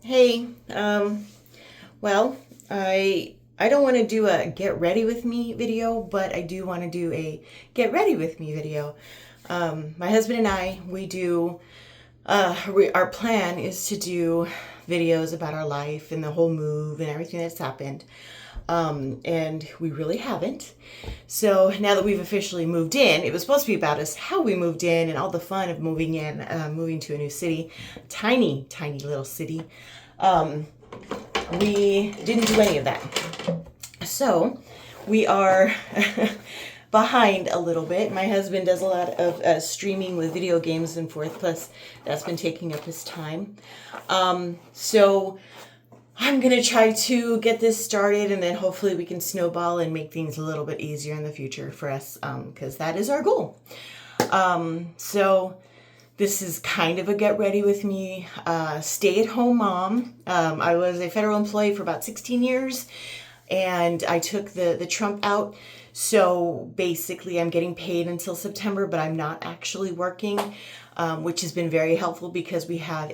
Hey, well, I don't want to do a get ready with me video, but I do want to do a get ready with me video. My husband and I, our plan is to do videos about our life and the whole move and everything that's happened. And we really haven't. So now that we've officially moved in, it was supposed to be about us, how we moved in and all the fun of moving in, moving to a new city, tiny, tiny little city. Um, we didn't do any of that. So we are behind a little bit. My husband does a lot of streaming with video games and forth, plus that's been taking up his time. So I'm going to try to get this started, and then hopefully we can snowball and make things a little bit easier in the future for us, because that is our goal. So this is kind of a get ready with me, stay at home mom. I was a federal employee for about 16 years, and I took the Trump out. So basically I'm getting paid until September, but I'm not actually working, which has been very helpful because we have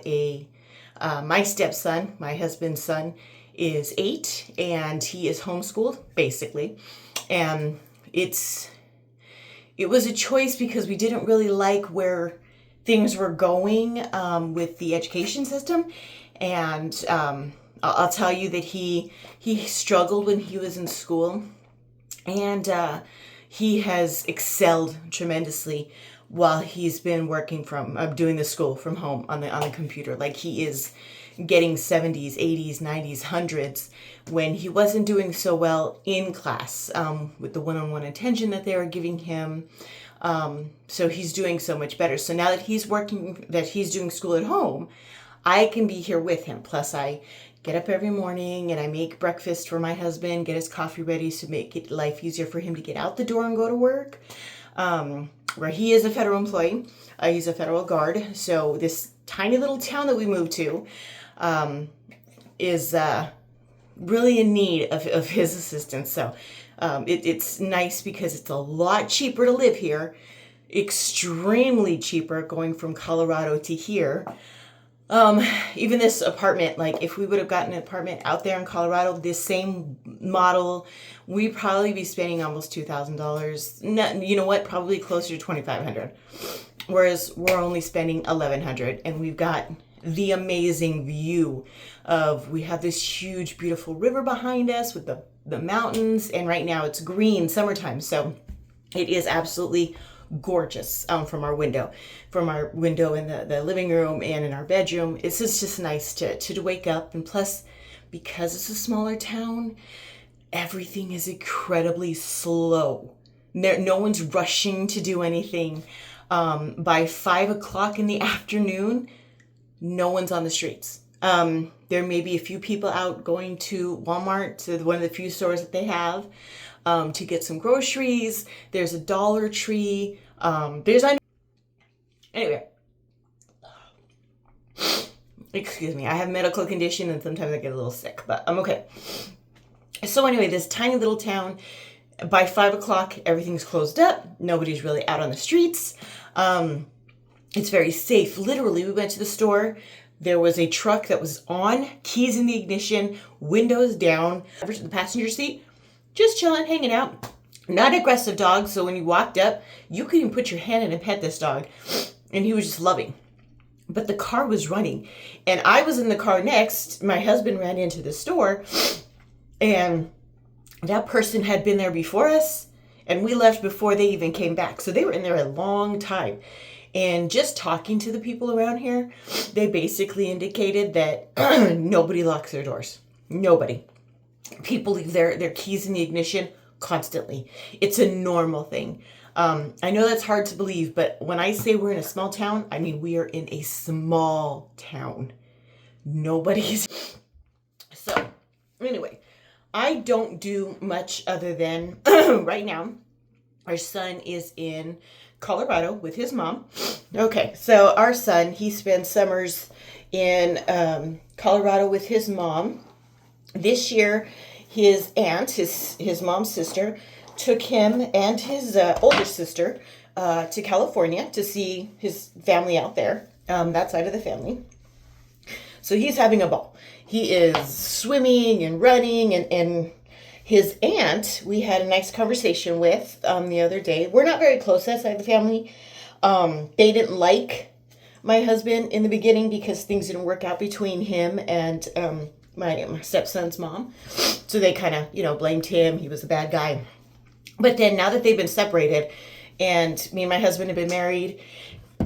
my stepson, my husband's son, is 8, and he is homeschooled basically. And it was a choice because we didn't really like where things were going with the education system. And I'll tell you that he struggled when he was in school, and he has excelled tremendously while he's been working from doing the school from home on the computer. Like, he is getting 70s, 80s, 90s, hundreds when he wasn't doing so well in class with the one-on-one attention that they were giving him. So he's doing so much better. So now that he's doing school at home, I can be here with him. Plus, I get up every morning and I make breakfast for my husband, get his coffee ready to make it life easier for him to get out the door and go to work. Where he is a federal employee, he's a federal guard. So this tiny little town that we moved to is really in need of his assistance. So it's nice because it's a lot cheaper to live here, extremely cheaper going from Colorado to here. Even this apartment, like if we would have gotten an apartment out there in Colorado, this same model, we'd probably be spending almost $2,000. No, you know what? Probably closer to $2,500. Whereas we're only spending $1,100, and we've got the amazing view we have this huge, beautiful river behind us with the mountains, and right now it's green summertime. So it is absolutely gorgeous from our window in the living room and in our bedroom. It's just nice to wake up. And plus, because it's a smaller town, everything is incredibly slow. No one's rushing to do anything. By 5 o'clock in the afternoon, no one's on the streets. There may be a few people out going to Walmart, to one of the few stores that they have, to get some groceries. There's a Dollar Tree. Anyway, excuse me. I have a medical condition and sometimes I get a little sick, but I'm okay. So anyway, this tiny little town, by 5 o'clock, everything's closed up. Nobody's really out on the streets. It's very safe. Literally, we went to the store. There was a truck that was on, keys in the ignition, windows down, the passenger seat, just chilling, hanging out. Not aggressive dog, so when you walked up, you could even put your hand in and pet this dog, and he was just loving. But the car was running, and I was in the car next. My husband ran into the store, and that person had been there before us, and we left before they even came back. So they were in there a long time. And just talking to the people around here, they basically indicated that nobody locks their doors. Nobody. People leave their keys in the ignition constantly. It's a normal thing. I know that's hard to believe, but when I say we're in a small town, I mean we are in a small town. Nobody's. So, anyway, I don't do much other than right now, our son is in Colorado with his mom. Okay, so our son, he spends summers in Colorado with his mom. This year, his aunt, his mom's sister, took him and his older sister to California to see his family out there, that side of the family. So he's having a ball. He is swimming and running, and his aunt, we had a nice conversation with the other day. We're not very close that side of the family. They didn't like my husband in the beginning because things didn't work out between him and my stepson's mom. So they kind of, blamed him. He was a bad guy. But then now that they've been separated, and me and my husband have been married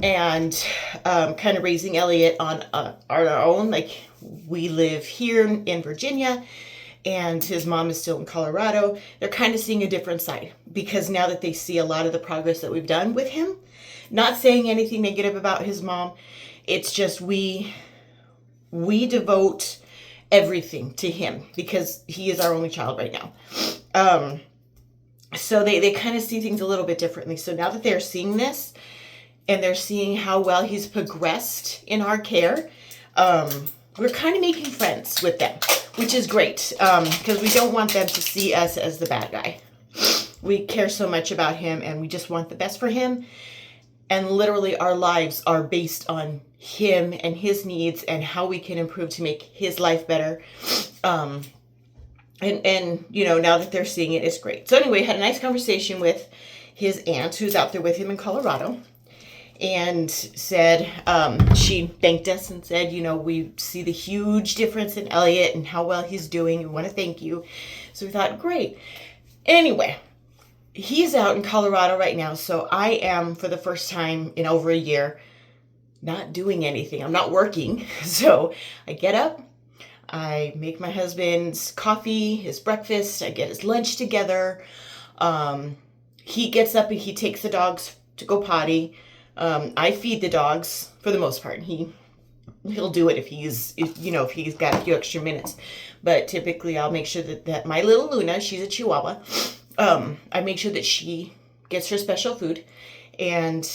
and kind of raising Elliot on our own, like we live here in Virginia and his mom is still in Colorado, they're kind of seeing a different side because now that they see a lot of the progress that we've done with him, not saying anything negative about his mom, it's just we devote everything to him because he is our only child right now. So they kind of see things a little bit differently. So now that they're seeing this and they're seeing how well he's progressed in our care, we're kind of making friends with them, which is great because we don't want them to see us as the bad guy. We care so much about him and we just want the best for him. And literally our lives are based on him and his needs and how we can improve to make his life better. And now that they're seeing it, it's great. So anyway, had a nice conversation with his aunt who's out there with him in Colorado, and said, she thanked us and said, we see the huge difference in Elliot and how well he's doing. We want to thank you. So we thought, great. Anyway, he's out in Colorado right now. So I am, for the first time in over a year, not doing anything. I'm not working. So I get up. I make my husband's coffee, his breakfast. I get his lunch together. He gets up and he takes the dogs to go potty. I feed the dogs for the most part. He'll do it if he's got a few extra minutes. But typically I'll make sure that my little Luna, she's a Chihuahua, I make sure that she gets her special food, and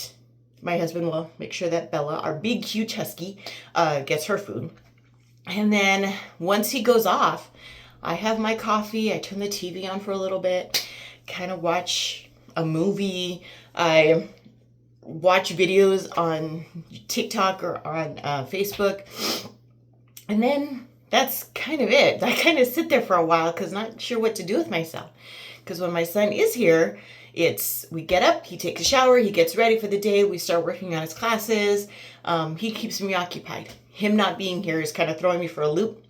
my husband will make sure that Bella, our big huge husky, gets her food. And then once he goes off, I have my coffee, I turn the TV on for a little bit, kind of watch a movie. I watch videos on TikTok or on Facebook. And then that's kind of it. I kind of sit there for a while because not sure what to do with myself. Because when my son is here, we get up, he takes a shower, he gets ready for the day, we start working on his classes. He keeps me occupied. Him not being here is kind of throwing me for a loop.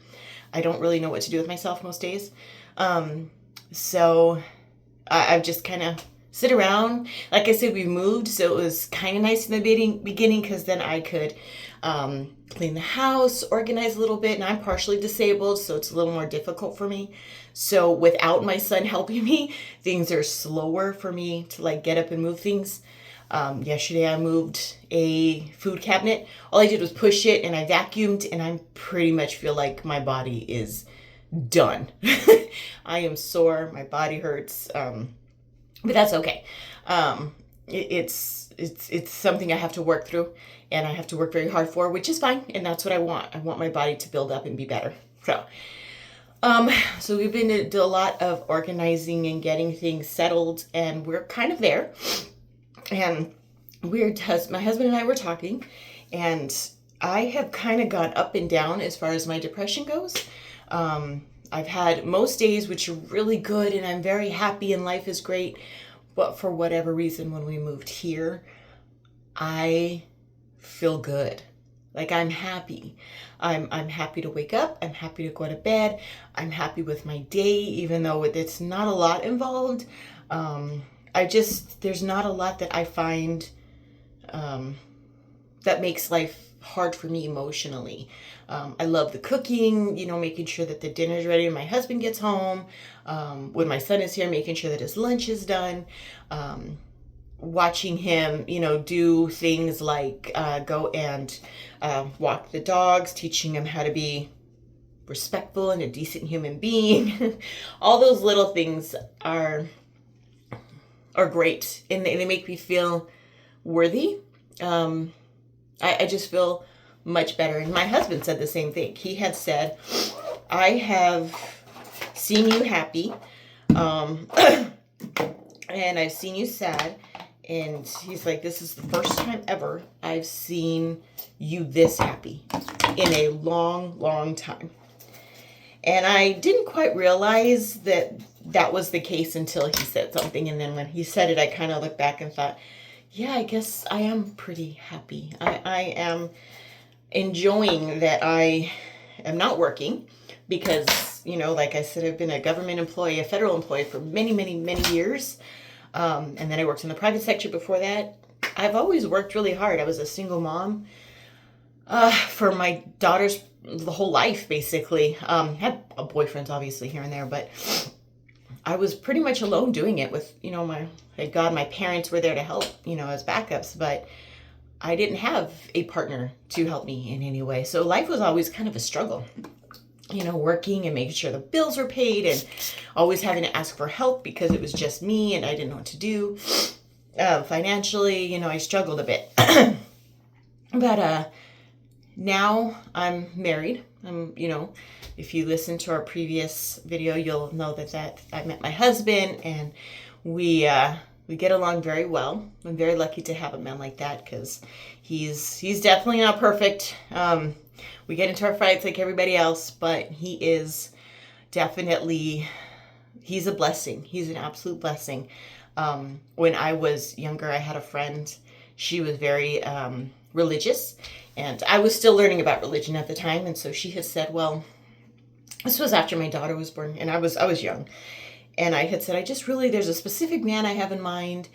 I don't really know what to do with myself most days. So I've just kind of sit around. Like I said, we moved, so it was kind of nice in the beginning because then I could clean the house, organize a little bit, and I'm partially disabled, so it's a little more difficult for me. So without my son helping me, things are slower for me to get up and move things. Yesterday I moved a food cabinet. All I did was push it and I vacuumed, and I pretty much feel like my body is done. I am sore, my body hurts, but that's okay. It's something I have to work through, and I have to work very hard for, which is fine, and that's what I want. I want my body to build up and be better. So we've been to do a lot of organizing and getting things settled, and we're kind of there. And my husband and I were talking, and I have kind of gone up and down as far as my depression goes. I've had most days which are really good, and I'm very happy and life is great. But for whatever reason, when we moved here, I feel good. Like I'm happy. I'm happy to wake up. I'm happy to go to bed. I'm happy with my day, even though it's not a lot involved. There's not a lot that I find that makes life hard for me emotionally. I love the cooking, making sure that the dinner's ready when my husband gets home. When my son is here, making sure that his lunch is done. Watching him, do things like go and walk the dogs, teaching him how to be respectful and a decent human being. All those little things are great, and they make me feel worthy. I just feel much better. And my husband said the same thing. He had said, I have seen you happy, and I've seen you sad, And he's like, this is the first time ever I've seen you this happy in a long, long time. And I didn't quite realize that that was the case until he said something. And then when he said it, I kind of looked back and thought, yeah, I guess I am pretty happy. I am enjoying that I am not working because, you know, like I said, I've been a government employee, a federal employee for many, many, many years. And then I worked in the private sector before that. I've always worked really hard. I was a single mom for my daughter's the whole life, basically. Had boyfriends, obviously, here and there, but I was pretty much alone doing it with, you know, thank God my parents were there to help, you know, as backups, but I didn't have a partner to help me in any way. So life was always kind of a struggle, you know, working and making sure the bills were paid and always having to ask for help because it was just me and I didn't know what to do. Financially, you know, I struggled a bit. But now I'm married. You know, if you listen to our previous video, you'll know that I met my husband and we get along very well. I'm very lucky to have a man like that because he's definitely not perfect. We get into our fights like everybody else, but he is definitely, he's a blessing. He's an absolute blessing. When I was younger, I had a friend. She was very religious, and I was still learning about religion at the time. And so she had said, well, this was after my daughter was born, and I was young. And I had said, there's a specific man I have in mind,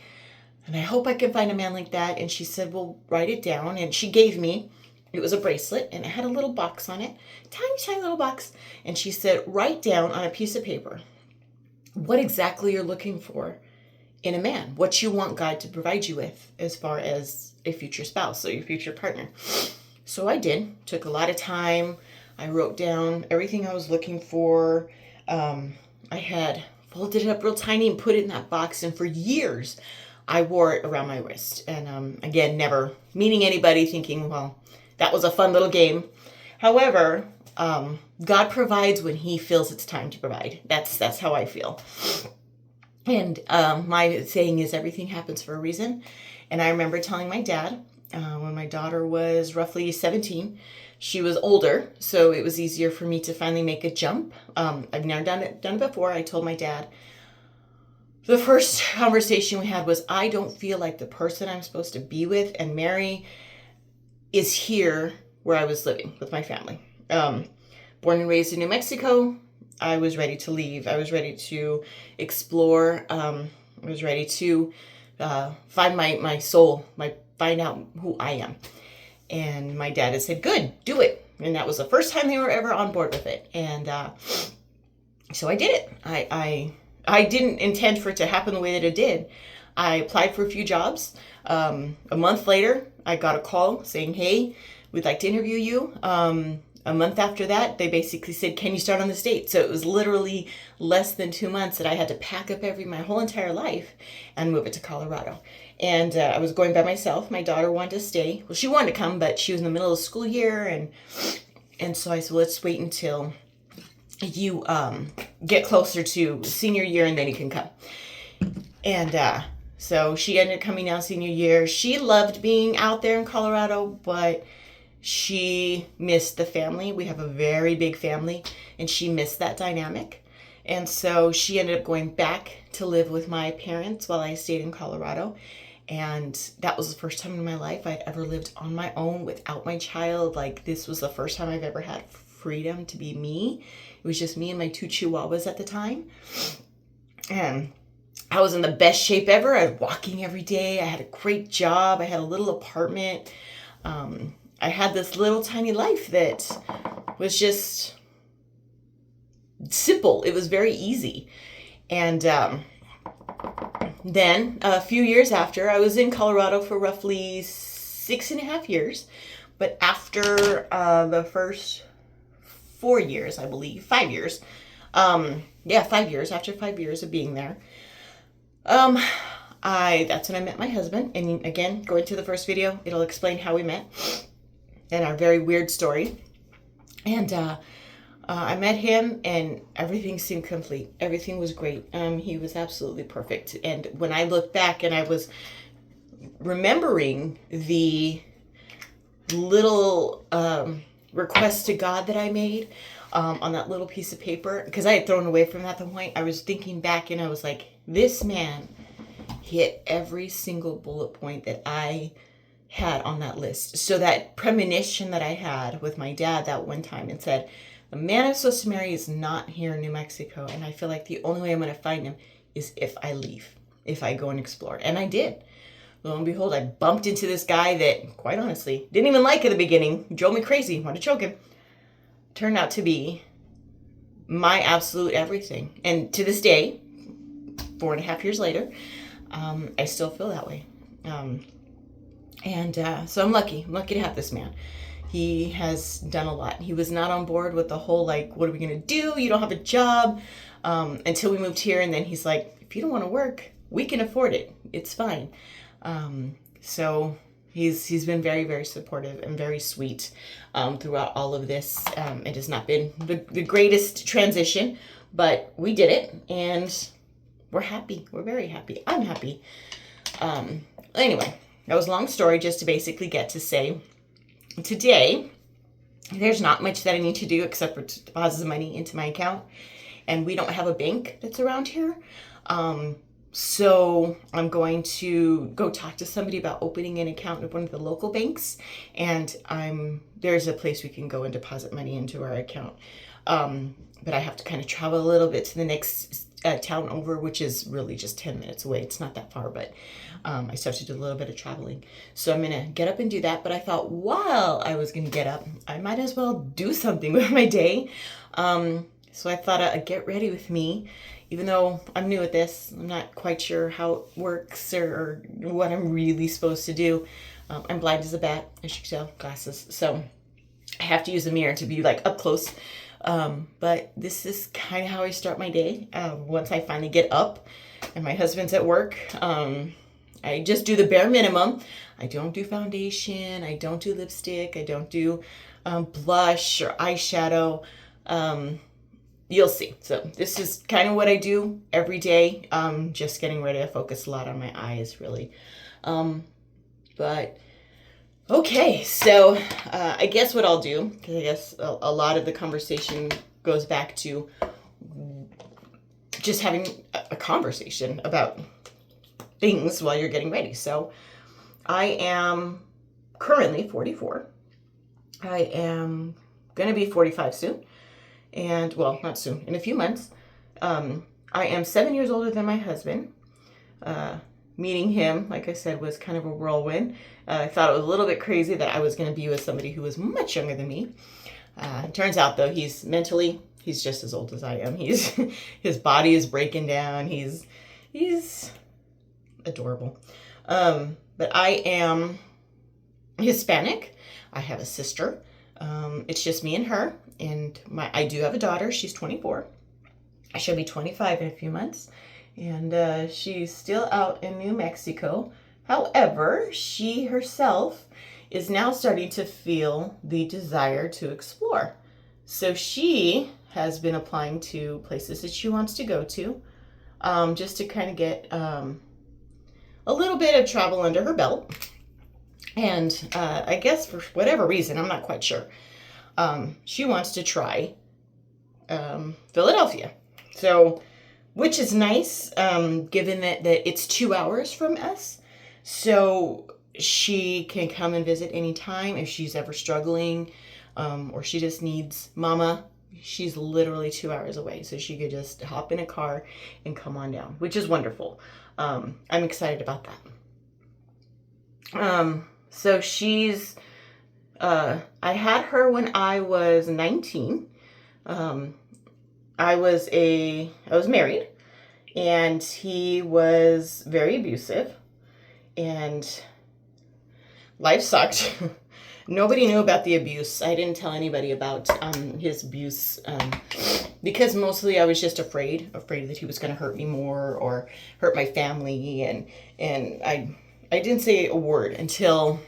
and I hope I can find a man like that. And she said, well, write it down. And she gave me, it was a bracelet, and it had a little box on it, tiny, tiny little box. And she said, write down on a piece of paper what exactly you're looking for in a man, what you want God to provide you with as far as a future spouse or your future partner. So I did. Took a lot of time. I wrote down everything I was looking for. I had folded it up real tiny and put it in that box. And for years, I wore it around my wrist. And again, never meeting anybody, thinking, well, that was a fun little game. However, God provides when he feels it's time to provide. That's how I feel. And my saying is everything happens for a reason. And I remember telling my dad when my daughter was roughly 17, she was older, so it was easier for me to finally make a jump. I've never done it before. I told my dad, the first conversation we had was, I don't feel like the person I'm supposed to be with and marry is here where I was living with my family. Born and raised in New Mexico, I was ready to leave. I was ready to explore. I was ready to find my soul, find out who I am. And my dad had said, good, do it. And that was the first time they were ever on board with it. And so I did it. I didn't intend for it to happen the way that it did. I applied for a few jobs. A month later, I got a call saying, hey, we'd like to interview you. A month after that, they basically said, can you start on this date? So it was literally less than 2 months that I had to pack up my whole entire life and move it to Colorado. And I was going by myself. My daughter wanted to stay. Well, she wanted to come, but she was in the middle of the school year. And so I said, well, let's wait until you get closer to senior year and then you can come. And so she ended up coming out senior year. She loved being out there in Colorado, but she missed the family. We have a very big family, and she missed that dynamic. And so she ended up going back to live with my parents while I stayed in Colorado. And that was the first time in my life I'd ever lived on my own without my child. Like, this was the first time I've ever had freedom to be me. It was just me and my 2 chihuahuas at the time. And I was in the best shape ever. I was walking every day. I had a great job. I had a little apartment. I had this little tiny life that was just simple. It was very easy. And then a few years after, I was in Colorado for roughly 6.5 years. But after the first 4 years, I believe, 5 years. 5 years, after 5 years of being there, that's when I met my husband. And again, going to the first video, it'll explain how we met and our very weird story. And I met him and everything seemed complete. Everything was great. He was absolutely perfect. And when I look back and I was remembering the little request to God that I made on that little piece of paper, because I had thrown away from that at the point. I was thinking back and I was like, this man hit every single bullet point that I had on that list. So that premonition that I had with my dad that one time and said, the man I'm supposed to marry is not here in New Mexico, and I feel like the only way I'm going to find him is if I leave, if I go and explore. And I did. Lo and behold, I bumped into this guy that, quite honestly, didn't even like at the beginning. He drove me crazy, wanted to choke him. Turned out to be my absolute everything. And to this day, 4.5 years later, I still feel that way. So I'm lucky. I'm lucky to have this man. He has done a lot. He was not on board with the whole, like, what are we going to do? You don't have a job. Until we moved here. And then he's like, if you don't want to work, we can afford it. It's fine. So he's been very, very supportive and very sweet throughout all of this. It has not been the greatest transition, but we did it. And we're happy. We're very happy. I'm happy. Anyway, that was a long story just to basically get to say, today, there's not much that I need to do except for to deposit money into my account. And we don't have a bank that's around here. So I'm going to go talk to somebody about opening an account at one of the local banks. And there's a place we can go and deposit money into our account. But I have to kind of travel a little bit to the next town over, which is really just 10 minutes away. It's not that far, but I still have to do a little bit of traveling. So I'm going to get up and do that. But I thought while I was going to get up, I might as well do something with my day. So I thought I'd get ready with me. Even though I'm new at this, I'm not quite sure how it works or what I'm really supposed to do. I'm blind as a bat, as you can tell, glasses. So I have to use a mirror to be like up close. But this is kind of how I start my day. Once I finally get up and my husband's at work, I just do the bare minimum. I don't do foundation. I don't do lipstick. I don't do blush or eyeshadow. You'll see. So this is kind of what I do every day. Just getting ready. I focus a lot on my eyes, really. But okay, so I guess what I'll do, because I guess a lot of the conversation goes back to just having a conversation about things while you're getting ready. So I am currently 44. I am going to be 45 soon. And, well, not soon, in a few months. I am 7 years older than my husband. Meeting him, like I said, was kind of a whirlwind. I thought it was a little bit crazy that I was going to be with somebody who was much younger than me. Turns out, though, he's just as old as I am. His body is breaking down. He's adorable. But I am Hispanic. I have a sister. It's just me and her. And I do have a daughter. She's 24. She'll be 25 in a few months. And she's still out in New Mexico. However, she herself is now starting to feel the desire to explore. So she has been applying to places that she wants to go to, just to kind of get a little bit of travel under her belt. And I guess for whatever reason, I'm not quite sure, she wants to try Philadelphia. So, which is nice, given that it's 2 hours from us. So she can come and visit anytime if she's ever struggling, or she just needs mama. She's literally 2 hours away. So she could just hop in a car and come on down, which is wonderful. I'm excited about that. So she's, I had her when I was 19. I was married, and he was very abusive, and life sucked. Nobody knew about the abuse. I didn't tell anybody about his abuse, because mostly I was just afraid that he was going to hurt me more or hurt my family, and I didn't say a word until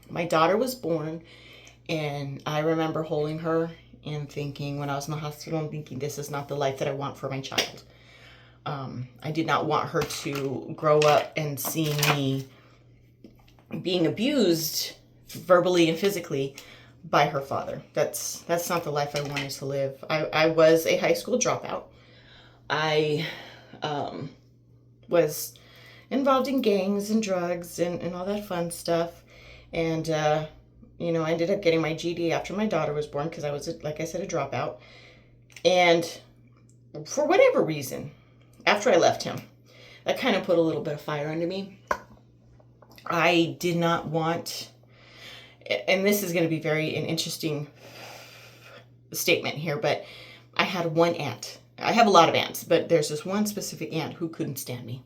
my daughter was born. And I remember holding her and thinking, when I was in the hospital, I'm thinking, this is not the life that I want for my child. I did not want her to grow up and see me being abused verbally and physically by her father. That's not the life I wanted to live. I was a high school dropout. I was involved in gangs and drugs and all that fun stuff. And, you know, I ended up getting my GED after my daughter was born because I was, like I said, a dropout. And for whatever reason, after I left him, that kind of put a little bit of fire under me. I did not want, and this is going to be an interesting statement here, but I had one aunt. I have a lot of aunts, but there's this one specific aunt who couldn't stand me.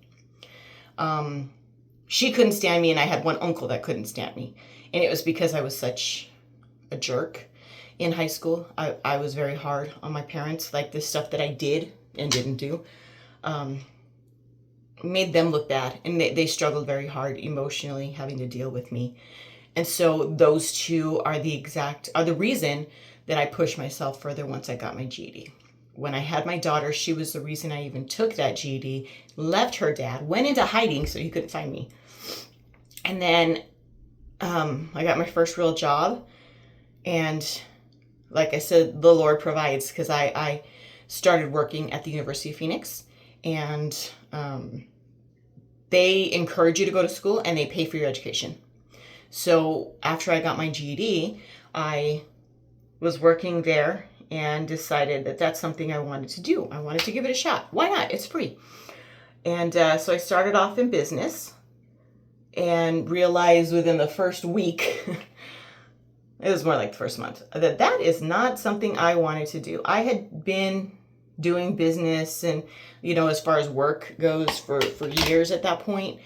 She couldn't stand me, and I had one uncle that couldn't stand me. And it was because I was such a jerk in high school. I was very hard on my parents, like the stuff that I did and didn't do. Made them look bad, and they struggled very hard emotionally having to deal with me. And so those two are the reason that I pushed myself further once I got my GED. When I had my daughter, she was the reason I even took that GED, left her dad, went into hiding so he couldn't find me. And then I got my first real job. And like I said, the Lord provides, because I started working at the University of Phoenix. And they encourage you to go to school and they pay for your education. So after I got my GED, I was working there and decided that that's something I wanted to do. I wanted to give it a shot. Why not? It's free. And so I started off in business and realized within the first week, it was more like the first month, that is not something I wanted to do. I had been doing business and, you know, as far as work goes for years at that point,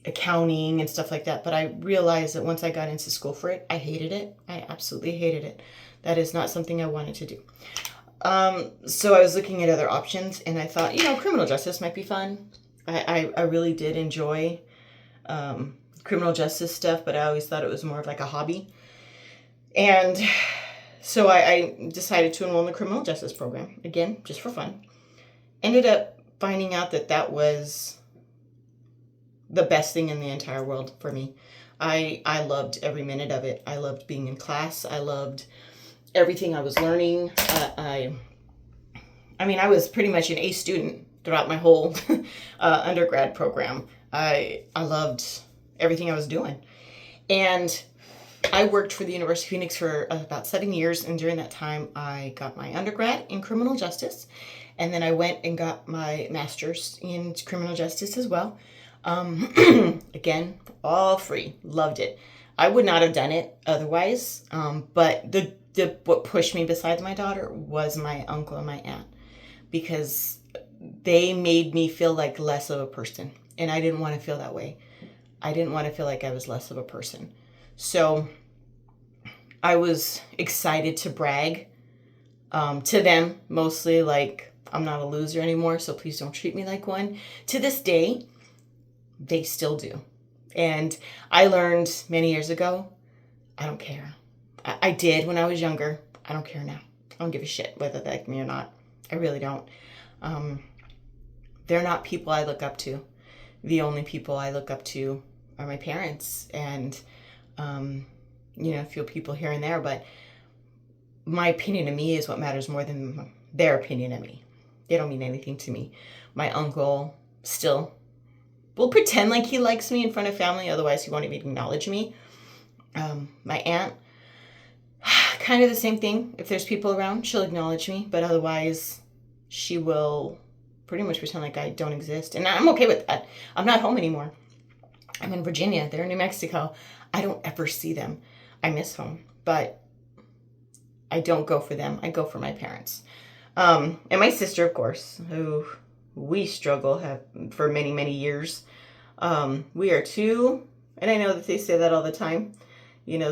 accounting and stuff like that. But I realized that once I got into school for it, I hated it. I absolutely hated it. That is not something I wanted to do. So I was looking at other options, and I thought, you know, criminal justice might be fun. I really did enjoy criminal justice stuff, but I always thought it was more of like a hobby. And so I decided to enroll in the criminal justice program, again, just for fun. Ended up finding out that was the best thing in the entire world for me. I loved every minute of it. I loved being in class. I loved everything I was learning. I was pretty much an A student throughout my whole undergrad program. I loved everything I was doing. And I worked for the University of Phoenix for about 7 years, and during that time, I got my undergrad in criminal justice, and then I went and got my master's in criminal justice as well. Again, all free. Loved it. I would not have done it otherwise, but what pushed me besides my daughter was my uncle and my aunt, because they made me feel like less of a person, and I didn't want to feel that way. I didn't want to feel like I was less of a person. So I was excited to brag to them, mostly like, I'm not a loser anymore, so please don't treat me like one. To this day, they still do. And I learned many years ago, I don't care. I did when I was younger. I don't care now. I don't give a shit whether they like me or not. I really don't. They're not people I look up to. The only people I look up to are my parents and, a few people here and there. But my opinion of me is what matters more than their opinion of me. They don't mean anything to me. My uncle still will pretend like he likes me in front of family. Otherwise, he won't even acknowledge me. My aunt, kind of the same thing. If there's people around, she'll acknowledge me. But otherwise, she will pretty much pretend like I don't exist. And I'm okay with that. I'm not home anymore. I'm in Virginia. They're in New Mexico. I don't ever see them. I miss home. But I don't go for them. I go for my parents. And my sister, of course, who we struggle for many, many years. We are two, and I know that they say that all the time.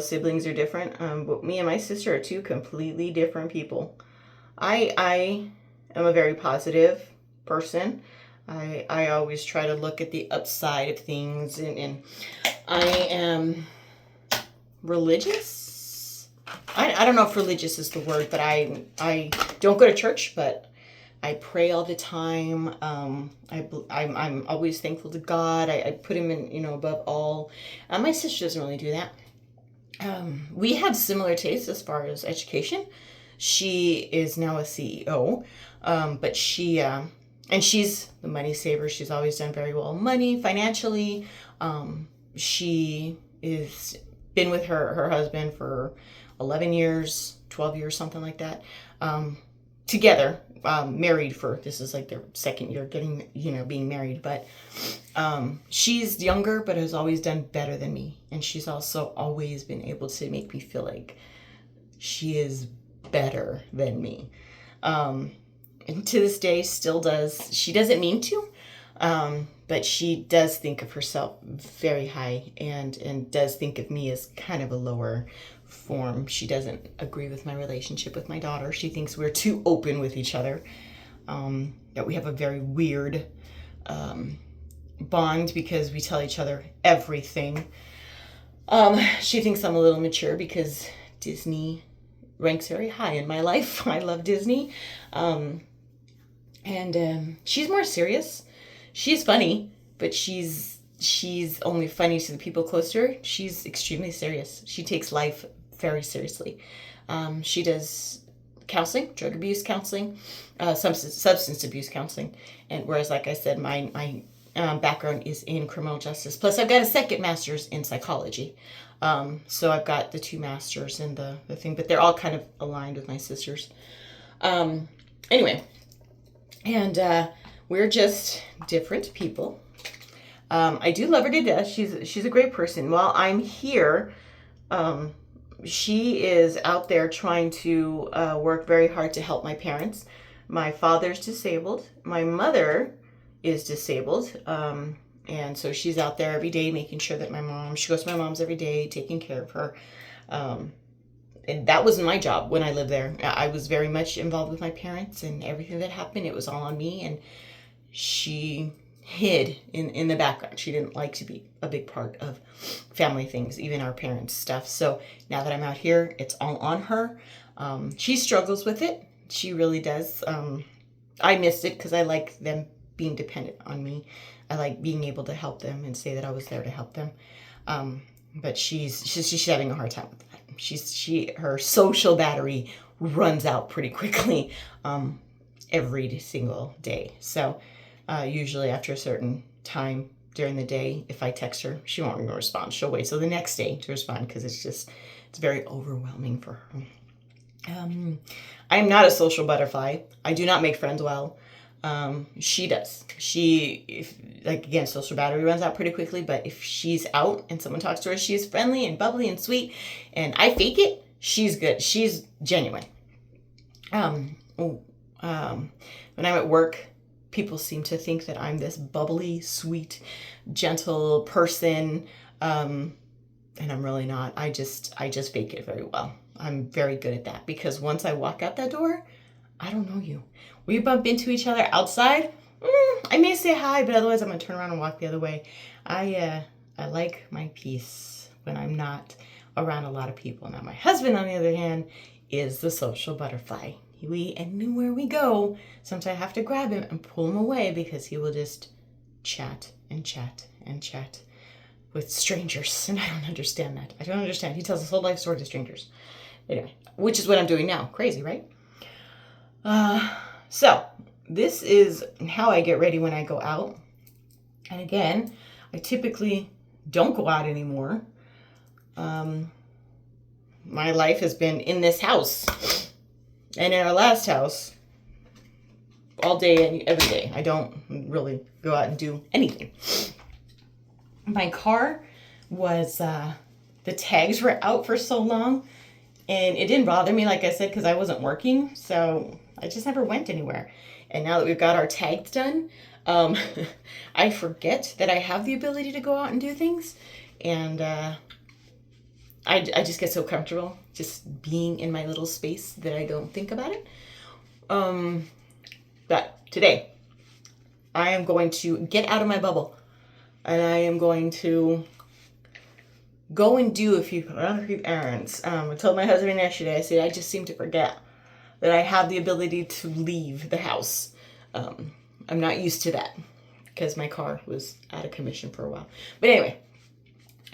Siblings are different. But me and my sister are two completely different people. I am a very positive person. I always try to look at the upside of things, and I am religious. I don't know if religious is the word, but I don't go to church, but I pray all the time. I'm always thankful to God. I put him in, above all. My sister doesn't really do that. We have similar tastes as far as education. She is now a CEO, but and she's the money saver. She's always done very well money, financially. She is been with her husband for 11 years, 12 years, something like that. Together, married for, this is like their second year getting, being married. But she's younger, but has always done better than me. And she's also always been able to make me feel like she is better than me. And to this day still does. She doesn't mean to, but she does think of herself very high and does think of me as kind of a lower form. She doesn't agree with my relationship with my daughter. She thinks we're too open with each other, that we have a very weird bond because we tell each other everything. She thinks I'm a little mature because Disney ranks very high in my life. I love Disney. And she's more serious. She's funny, but she's only funny to the people close to her. She's extremely serious. She takes life very seriously. She does counseling, drug abuse counseling, substance abuse counseling. And whereas, like I said, my background is in criminal justice. Plus, I've got a second master's in psychology. So I've got the 2 masters in the thing, but they're all kind of aligned with my sister's. Anyway, and we're just different people. I do love her to death. She's a great person. While I'm here, she is out there trying to work very hard to help my parents. My father's disabled. My mother is disabled. And so she's out there every day making sure that she goes to my mom's every day, taking care of her. And that wasn't my job when I lived there. I was very much involved with my parents, and everything that happened, it was all on me. And she hid in the background. She didn't like to be a big part of family things, even our parents' stuff. So now that I'm out here, it's all on her. She struggles with it. She really does. I missed it because I like them being dependent on me. I like being able to help them and say that I was there to help them. But she's having a hard time with that. Her social battery runs out pretty quickly every single day. So usually after a certain time during the day, if I text her, she won't even respond. She'll wait till the next day to respond because it's very overwhelming for her. I am not a social butterfly. I do not make friends well. She does. Again, social battery runs out pretty quickly, but if she's out and someone talks to her, she's friendly and bubbly and sweet, and I fake it, she's good. She's genuine. When I'm at work, people seem to think that I'm this bubbly, sweet, gentle person, and I'm really not. I just fake it very well. I'm very good at that because once I walk out that door, I don't know you. We bump into each other outside. I may say hi, but otherwise I'm going to turn around and walk the other way. I like my peace when I'm not around a lot of people. Now, my husband, on the other hand, is the social butterfly. Anywhere we go, sometimes I have to grab him and pull him away because he will just chat and chat and chat with strangers. And I don't understand that. I don't understand. He tells his whole life story to strangers. Anyway, which is what I'm doing now. Crazy, right? So this is how I get ready when I go out. And again, I typically don't go out anymore. My life has been in this house and in our last house all day and every day. I don't really go out and do anything. My car was, the tags were out for so long, and it didn't bother me, like I said, because I wasn't working. So I just never went anywhere. And now that we've got our tags done, I forget that I have the ability to go out and do things. And I just get so comfortable just being in my little space that I don't think about it. But today, I am going to get out of my bubble. And I am going to go and do a few errands. I told my husband yesterday, I said, I just seem to forget that I have the ability to leave the house. I'm not used to that because my car was out of commission for a while. But anyway,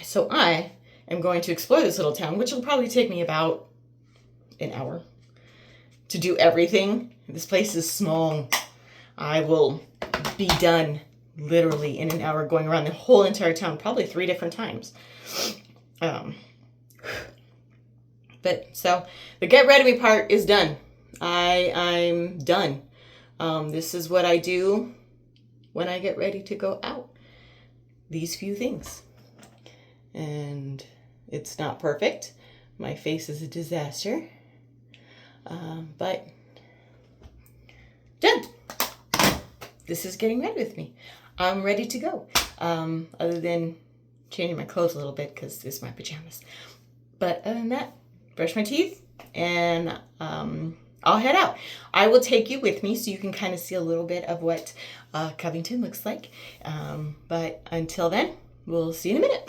so I am going to explore this little town, which will probably take me about an hour to do everything. This place is small. I will be done literally in an hour going around the whole entire town, probably 3 different times. But so the get ready part is done. I'm done. This is what I do when I get ready to go out. These few things. And it's not perfect. My face is a disaster. But done. This is getting ready with me. I'm ready to go. Other than changing my clothes a little bit because this is my pajamas. But other than that, brush my teeth and I'll head out. I will take you with me so you can kind of see a little bit of what Covington looks like. But until then, we'll see you in a minute.